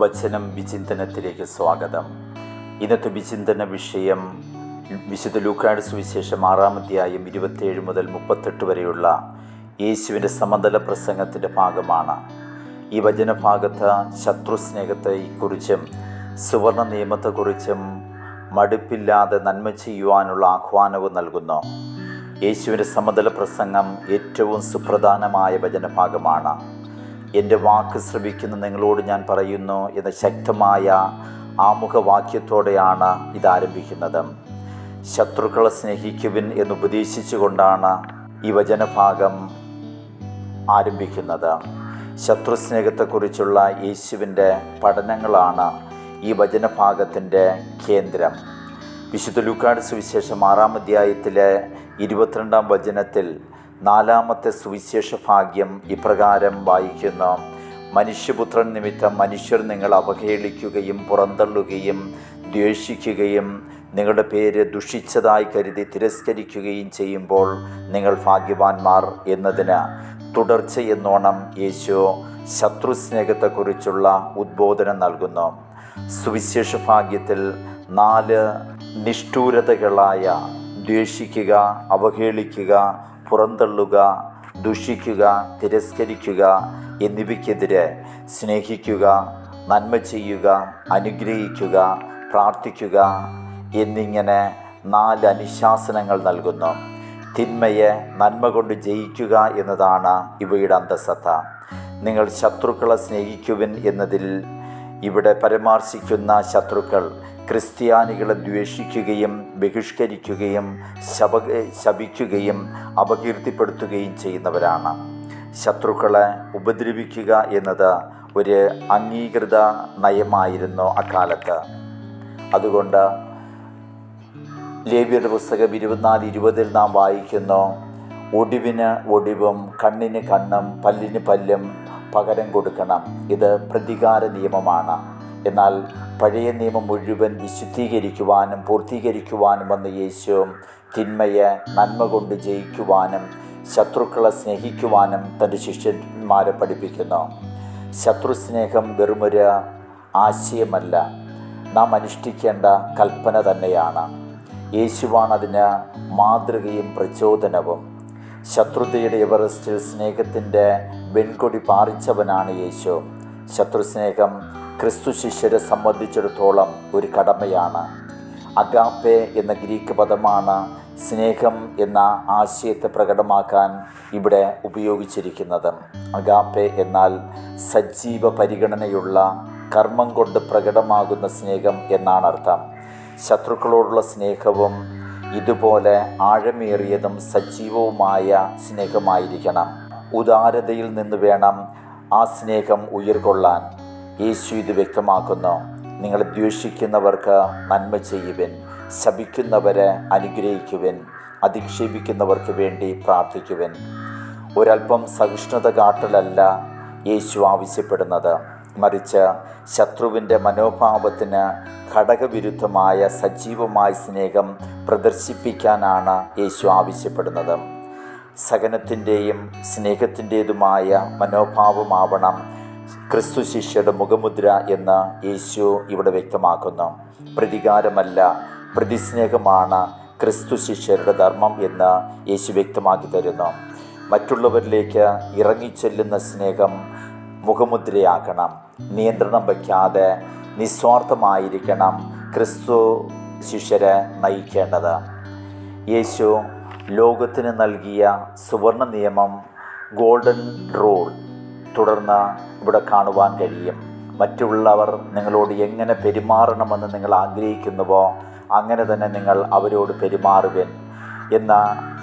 വചനം വിചിന്തനത്തിലേക്ക് സ്വാഗതം. ഇന്നത്തെ വിചിന്തന വിഷയം വിശുദ്ധ ലൂക്കായുടെ സുവിശേഷം 6-ാം അധ്യായം 27 മുതൽ 38 വരെയുള്ള യേശുവിൻ്റെ സമതല പ്രസംഗത്തിൻ്റെ ഭാഗമാണ്. ഈ വചനഭാഗത്ത് ശത്രുസ്നേഹത്തെക്കുറിച്ചും സുവർണ നിയമത്തെക്കുറിച്ചും മടുപ്പില്ലാതെ നന്മ ചെയ്യുവാനുള്ള ആഹ്വാനവും നൽകുന്നു. യേശുവിൻ്റെ സമതല പ്രസംഗം ഏറ്റവും സുപ്രധാനമായ വചനഭാഗമാണ്. എൻ്റെ വാക്ക് ശ്രവിക്കുന്ന നിങ്ങളോട് ഞാൻ പറയുന്നു എന്ന ശക്തമായ ആമുഖവാക്യത്തോടെയാണ് ഇതാരംഭിക്കുന്നത്. ശത്രുക്കളെ സ്നേഹിക്കുവിൻ എന്നുപദേശിച്ചുകൊണ്ടാണ് ഈ വചനഭാഗം ആരംഭിക്കുന്നത്. ശത്രുസ്നേഹത്തെക്കുറിച്ചുള്ള യേശുവിൻ്റെ പഠനങ്ങളാണ് ഈ വചനഭാഗത്തിൻ്റെ കേന്ദ്രം. വിശുദ്ധ ലൂക്കായുടെ സുവിശേഷം 6-ാം അധ്യായത്തിലെ 22-ാം വചനത്തിൽ 4-ാമത്തെ സുവിശേഷ ഭാഗ്യം ഇപ്രകാരം വായിക്കുന്നു: മനുഷ്യപുത്രൻ നിമിത്തം മനുഷ്യർ നിങ്ങളെ അവഹേളിക്കുകയും പുറന്തള്ളുകയും ദ്വേഷിക്കുകയും നിങ്ങളുടെ പേര് ദുഷിച്ചതായി കരുതി തിരസ്കരിക്കുകയും ചെയ്യുമ്പോൾ നിങ്ങൾ ഭാഗ്യവാന്മാർ എന്നതിന് തുടർച്ചയെന്നോണം യേശു ശത്രുസ്നേഹത്തെക്കുറിച്ചുള്ള ഉദ്ബോധനം നൽകുന്നു. സുവിശേഷ ഭാഗ്യത്തിൽ 4 നിഷ്ഠൂരതകളായ ദ്വേഷിക്കുക, അവഹേളിക്കുക, പുറന്തള്ളുക, ദുഷിക്കുക, തിരസ്കരിക്കുക എന്നിവയ്ക്കെതിരെ സ്നേഹിക്കുക, നന്മ ചെയ്യുക, അനുഗ്രഹിക്കുക, പ്രാർത്ഥിക്കുക എന്നിങ്ങനെ 4 അനുശാസനങ്ങൾ നൽകുന്നു. തിന്മയെ നന്മ കൊണ്ട് ജയിക്കുക എന്നതാണ് ഇവയുടെ അന്തസത്ത. നിങ്ങൾ ശത്രുക്കളെ സ്നേഹിക്കുവിൻ എന്നതിൽ ഇവിടെ പരാമർശിക്കുന്ന ശത്രുക്കൾ ക്രിസ്ത്യാനികളെ ദ്വേഷിക്കുകയും ബഹിഷ്കരിക്കുകയും ശപിക്കുകയും അപകീർത്തിപ്പെടുത്തുകയും ചെയ്യുന്നവരാണ്. ശത്രുക്കളെ ഉപദ്രവിക്കുക എന്നത് ഒരു അംഗീകൃത നയമായിരുന്നു അക്കാലത്ത്. അതുകൊണ്ട് ലേവ്യരുടെ പുസ്തകം 24:20 നാം വായിക്കുന്നു: ഒടിവിന് ഒടിവും കണ്ണിന് കണ്ണും പല്ലിന് പല്ലും പകരം കൊടുക്കണം. ഇത് പ്രതികാര നിയമമാണ്. എന്നാൽ പഴയ നിയമം മുഴുവൻ വിശുദ്ധീകരിക്കുവാനും പൂർത്തീകരിക്കുവാനും വന്ന യേശു തിന്മയെ നന്മ കൊണ്ട് ജയിക്കുവാനും ശത്രുക്കളെ സ്നേഹിക്കുവാനും തൻ്റെ ശിഷ്യന്മാരെ പഠിപ്പിക്കുന്നു. ശത്രുസ്നേഹം വെറുമൊരു ആശയമല്ല, നാം അനുഷ്ഠിക്കേണ്ട കൽപ്പന തന്നെയാണ്. യേശുവാണ് അതിന് മാതൃകയും പ്രചോദനവും. ശത്രുതയുടെ എവറസ്റ്റിൽ സ്നേഹത്തിൻ്റെ വെൺകൊടി പാറിച്ചവനാണ് യേശു. ശത്രുസ്നേഹം ക്രിസ്തു ശിഷ്യരെ സംബന്ധിച്ചിടത്തോളം ഒരു കടമയാണ്. അഗാപ്പെ എന്ന ഗ്രീക്ക് പദമാണ് സ്നേഹം എന്ന ആശയത്തെ പ്രകടമാക്കാൻ ഇവിടെ ഉപയോഗിച്ചിരിക്കുന്നത്. അഗാപ്പെ എന്നാൽ സജീവ പരിഗണനയുള്ള കർമ്മം കൊണ്ട് പ്രകടമാകുന്ന സ്നേഹം എന്നാണ് അർത്ഥം. ശത്രുക്കളോടുള്ള സ്നേഹവും ഇതുപോലെ ആഴമേറിയതും സജീവവുമായ സ്നേഹമായിരിക്കണം. ഉദാരതയിൽ നിന്ന് വേണം ആ സ്നേഹം ഉയർകൊള്ളാൻ. യേശു ഇത് വ്യക്തമാക്കുന്നു: നിങ്ങളെ ദ്വേഷിക്കുന്നവർക്ക് നന്മ ചെയ്യുവിൻ, ശപിക്കുന്നവരെ അനുഗ്രഹിക്കുവിൻ, അധിക്ഷേപിക്കുന്നവർക്ക് വേണ്ടി പ്രാർത്ഥിക്കുവിൻ. ഒരൽപ്പം സഹിഷ്ണുത കാട്ടലല്ല യേശു ആവശ്യപ്പെടുന്നത്, മറിച്ച് ശത്രുവിൻ്റെ മനോഭാവത്തിന് ഘടകവിരുദ്ധമായ സജീവമായ സ്നേഹം പ്രദർശിപ്പിക്കാനാണ് യേശു ആവശ്യപ്പെടുന്നത്. സഹനത്തിൻ്റെയും സ്നേഹത്തിൻ്റേതുമായ മനോഭാവമാവണം ക്രിസ്തു ശിഷ്യരുടെ മുഖമുദ്ര എന്ന് യേശു ഇവിടെ വ്യക്തമാക്കുന്നു. പ്രതികാരമല്ല, പ്രതിസ്നേഹമാണ് ക്രിസ്തു ശിഷ്യരുടെ ധർമ്മം എന്ന് യേശു വ്യക്തമാക്കി തരുന്നു. മറ്റുള്ളവരിലേക്ക് ഇറങ്ങിച്ചെല്ലുന്ന സ്നേഹം മുഖമുദ്രയാക്കണം. നിയന്ത്രണം വയ്ക്കാതെ നിസ്വാർത്ഥമായിരിക്കണം ക്രിസ്തു ശിഷ്യരെ നയിക്കേണ്ടത്. യേശു ലോകത്തിന് നൽകിയ സുവർണ നിയമം, ഗോൾഡൻ റൂൾ, തുടർന്ന് ഇവിടെ കാണുവാൻ കഴിയും. മറ്റുള്ളവർ നിങ്ങളോട് എങ്ങനെ പെരുമാറണമെന്ന് നിങ്ങൾ ആഗ്രഹിക്കുന്നുവോ അങ്ങനെ തന്നെ നിങ്ങൾ അവരോട് പെരുമാറുവിൻ എന്ന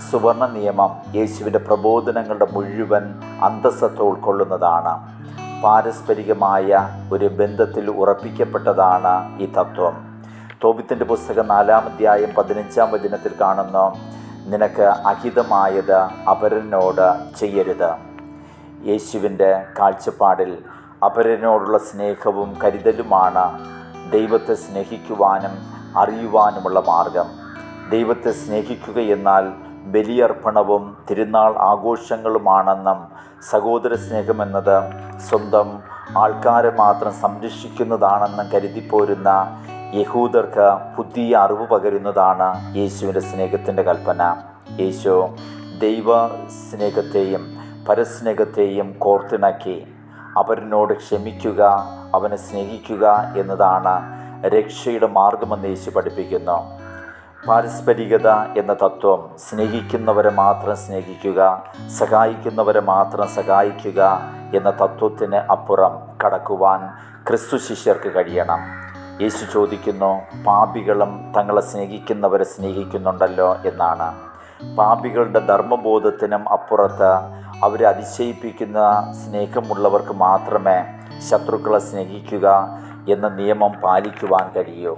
സുവർണ നിയമം യേശുവിൻ്റെ പ്രബോധനങ്ങളുടെ മുഴുവൻ അന്തസ്സത്തെ ഉൾക്കൊള്ളുന്നതാണ്. പാരസ്പരികമായ ഒരു ബന്ധത്തിൽ ഉറപ്പിക്കപ്പെട്ടതാണ് ഈ തത്വം. തോബിത്തിൻ്റെ പുസ്തകം 4-ാം അധ്യായം 15-ാം വചനത്തിൽ കാണുന്നു: നിനക്ക് അഹിതമായത് അപരനോട് ചെയ്യരുത്. യേശുവിൻ്റെ കാഴ്ചപ്പാടിൽ അപരനോടുള്ള സ്നേഹവും കരുതലുമാണ് ദൈവത്തെ സ്നേഹിക്കുവാനും അറിയുവാനുമുള്ള മാർഗം. ദൈവത്തെ സ്നേഹിക്കുക എന്നാൽ ബലിയർപ്പണവും തിരുനാൾ ആഘോഷങ്ങളുമാണെന്നും സഹോദര സ്നേഹമെന്നത് സ്വന്തം ആൾക്കാരെ മാത്രം സംരക്ഷിക്കുന്നതാണെന്നും കരുതിപ്പോരുന്ന യഹൂദർക്ക് പുതിയ അറിവ് പകരുന്നതാണ് യേശുവിൻ്റെ സ്നേഹത്തിൻ്റെ കൽപ്പന. യേശു ദൈവ സ്നേഹത്തെയും പരസ്നേഹത്തെയും കോർത്തിണക്കി അവരിനോട് ക്ഷമിക്കുക, അവനെ സ്നേഹിക്കുക എന്നതാണ് രക്ഷയുടെ മാർഗമെന്ന് യേശു പഠിപ്പിക്കുന്നു. പാരസ്പരികത എന്ന തത്വം, സ്നേഹിക്കുന്നവരെ മാത്രം സ്നേഹിക്കുക, സഹായിക്കുന്നവരെ മാത്രം സഹായിക്കുക എന്ന തത്വത്തിന് അപ്പുറം കടക്കുവാൻ ക്രിസ്തു ശിഷ്യർക്ക് കഴിയണം. യേശു ചോദിക്കുന്നു, പാപികളും തങ്ങളെ സ്നേഹിക്കുന്നവരെ സ്നേഹിക്കുന്നുണ്ടല്ലോ എന്നാണ്. പാപികളുടെ ധർമ്മബോധത്തിനും അപ്പുറത്ത് അവരെ അതിശയിപ്പിക്കുന്ന സ്നേഹമുള്ളവർക്ക് മാത്രമേ ശത്രുക്കളെ സ്നേഹിക്കുക എന്ന നിയമം പാലിക്കുവാൻ കഴിയൂ.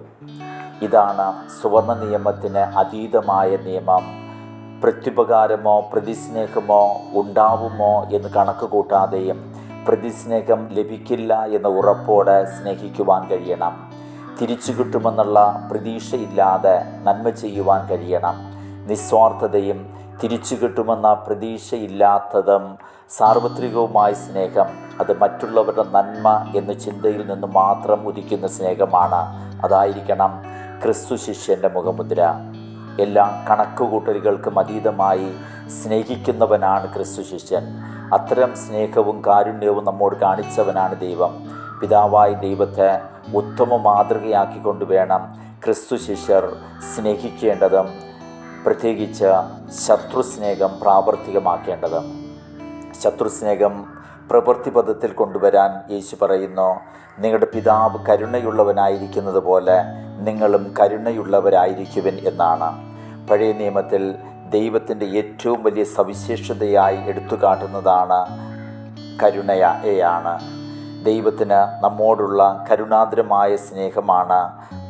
ഇതാണ് സുവർണ്ണ നിയമത്തിന് അതീതമായ നിയമം. പ്രത്യുപകാരമോ പ്രതിസ്നേഹമോ ഉണ്ടാവുമോ എന്ന് കണക്ക് കൂട്ടാതെയും പ്രതിസ്നേഹം ലഭിക്കില്ല എന്ന ഉറപ്പോടെ സ്നേഹിക്കുവാൻ കഴിയണം. തിരിച്ചു കിട്ടുമെന്നുള്ള പ്രതീക്ഷയില്ലാതെ നന്മ ചെയ്യുവാൻ കഴിയണം. നിസ്വാർത്ഥതയും തിരിച്ചു കിട്ടുമെന്ന പ്രതീക്ഷയില്ലാത്തതും സാർവത്രികവുമായ സ്നേഹം, അത് മറ്റുള്ളവരുടെ നന്മ എന്ന ചിന്തയിൽ നിന്ന് മാത്രം ഉദിക്കുന്ന സ്നേഹമാണ്. അതായിരിക്കണം ക്രിസ്തു ശിഷ്യൻ്റെ മുഖമുദ്ര. എല്ലാ കണക്കുകൂട്ടലുകൾക്കും അതീതമായി സ്നേഹിക്കുന്നവനാണ് ക്രിസ്തു ശിഷ്യൻ. അത്തരം സ്നേഹവും കാരുണ്യവും നമ്മോട് കാണിച്ചവനാണ് ദൈവം. പിതാവായ ദൈവത്തെ ഉത്തമ മാതൃകയാക്കിക്കൊണ്ട് വേണം ക്രിസ്തു ശിഷ്യർ സ്നേഹിക്കേണ്ടതും പ്രത്യേകിച്ച് ശത്രുസ്നേഹം പ്രാവർത്തികമാക്കേണ്ടതും. ശത്രുസ്നേഹം പ്രവൃത്തിപഥത്തിൽ കൊണ്ടുവരാൻ യേശു പറയുന്നു, നിങ്ങളുടെ പിതാവ് കരുണയുള്ളവനായിരിക്കുന്നത് പോലെ നിങ്ങളും കരുണയുള്ളവരായിരിക്കുവിൻ എന്നാണ്. പഴയ നിയമത്തിൽ ദൈവത്തിൻ്റെ ഏറ്റവും വലിയ സവിശേഷതയായി എടുത്തു കാട്ടുന്നതാണ് കരുണയാണ്. ദൈവത്തിന് നമ്മോടുള്ള കരുണാദ്രമായ സ്നേഹമാണ്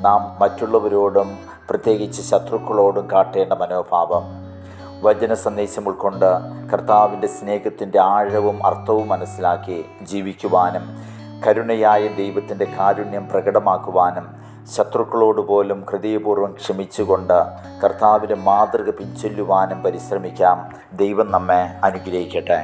നാം മറ്റുള്ളവരോടും പ്രത്യേകിച്ച് ശത്രുക്കളോടും കാട്ടേണ്ട മനോഭാവം. വചന സന്ദേശം ഉൾക്കൊണ്ട് കർത്താവിൻ്റെ സ്നേഹത്തിൻ്റെ ആഴവും അർത്ഥവും മനസ്സിലാക്കി ജീവിക്കുവാനും കരുണയായ ദൈവത്തിൻ്റെ കാരുണ്യം പ്രകടമാക്കുവാനും ശത്രുക്കളോട് പോലും ഹൃദയപൂർവ്വം ക്ഷമിച്ചുകൊണ്ട് കർത്താവിൻ്റെ മാതൃക പിൻചൊല്ലുവാനും പരിശ്രമിക്കാം. ദൈവം നമ്മെ അനുഗ്രഹിക്കട്ടെ.